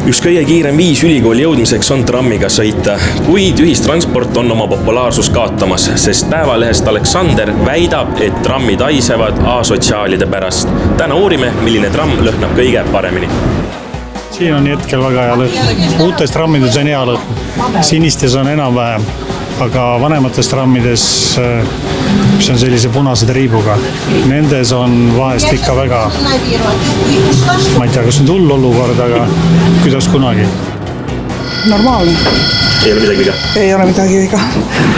Üks kõige kiirem viis ülikooli jõudmiseks on trammiga sõita, kuid ühistransport on oma populaarsus kaotamas, sest päevalehest Aleksander väidab, et trammid haisevad asotsiaalide pärast. Täna uurime, milline tramm lõhnab kõige paremini. Siin on hetkel väga hea lõhn. Uutes trammides on hea lõhn. Sinistes on enam-vähem, aga vanemates trammides, mis on sellise punased riibuga, nendes on vahest ikka väga, ma ei tea, kas nüüd hull olukord, aga kuidas kunagi. Normaalne. Ei ole midagi viga? Ei ole midagi viga.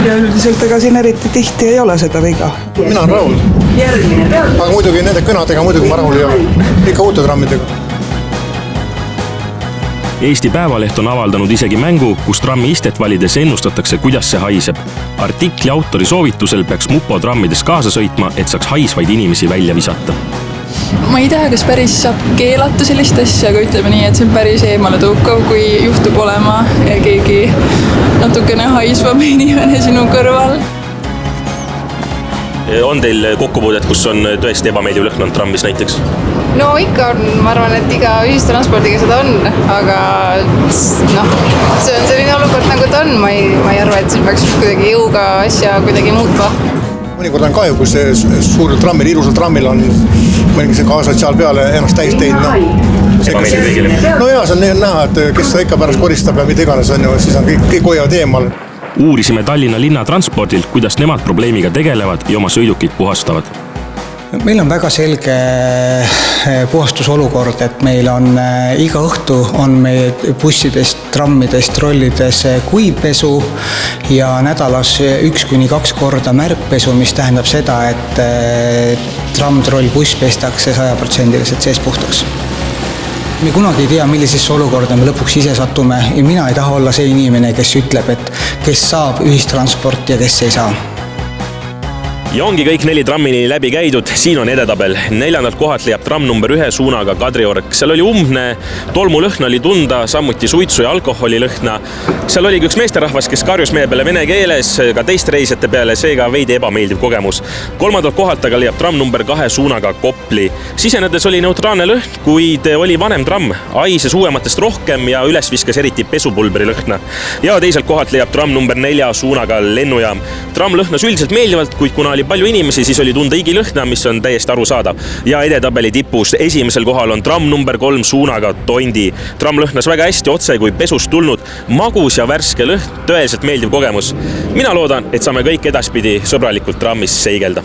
Ja üldiselt ega siin eriti tihti ei ole seda viga. Mina on rahul. Aga muidugi nende kõnadega muidugi ma rahul ei ole. Ikka uute trammidega. Eesti Päevaleht on avaldanud isegi mängu, kus trammi istet valides ennustatakse, kuidas see haiseb. Artikli autori soovitusel peaks Mupo trammides kaasa sõitma, et saaks haisvaid inimesi välja visata. Ma ei tea, kas päris saab keelata sellist asja, aga ütleme nii, et see on päris eemale tõukav, kui juhtub olema keegi natukene haisvam inimene sinu kõrval. On teil kokkupuudet, kus on tõesti ebameeldiv lõhn on trammis näiteks? No ikka on, ma arvan, et iga ühistranspordiga seda on, aga see on selline olukord nagu ta on. Ma ei arva, et siin peaks kuidagi jõuga asja kuidagi muutma. Mõnikord on kahju, kus suurel trammil, ilusal trammil on mõningi see kaasotsiaal peale ennast täis teinud. Ebameeldiv kõigile. No jaa, see on näha, et kes seda ikka pärast koristab ja mida iganes on ju, siis on kõik hoiavad eemal. Uurisime Tallinna linnatranspordilt, kuidas nemad probleemiga tegelevad ja oma sõidukid puhastavad. Meil on väga selge puhastusolukord, et meil on iga õhtu on meil bussidest, trammidest, trollides kuivpesu ja nädalas 1-2 korda märkpesu, mis tähendab seda, et tramm, troll, buss pestakse 100% sees puhtaks. Me kunagi ei tea, millisesse olukorda me lõpuks ise satume ja mina ei taha olla see inimene, kes ütleb, et kes saab ühistransport ja kes ei saa. Ja ongi kõik 4 trammini läbi käidud, siin on edetabel. 4. kohalt leiab tramm number 1 suunaga Kadriorg. Seal oli umbne, tolmulõhna oli tunda, samuti suitsu ja alkoholilõhna. Seal oli üks meesterahvas, kes karjus meie peale vene keeles, ka teiste reisijate peale, seega veidi ebameeldiv kogemus. 3. kohalt aga leiab tramm number 2 suunaga Kopli. Sisenedes oli neutraalne lõhn, kuid oli vanem tramm, haises uuematest rohkem ja üles viskas eriti pesupulbri lõhna. Ja teiselt kohalt leiab tramm number 4 suunaga Lennujaam. Tramm lõhnas üldiselt meeldivalt, kuid kuna oli palju inimesi, siis oli tunda igilõhna, mis on täiesti arusaadav. Ja edetabeli tipus esimesel kohal on tramm number 3 suunaga Tondi. Tramm lõhnas väga hästi otse, kui pesust tulnud, magus ja värske lõhn, tõeliselt meeldiv kogemus. Mina loodan, et saame kõik edaspidi sõbralikult trammis seigelda.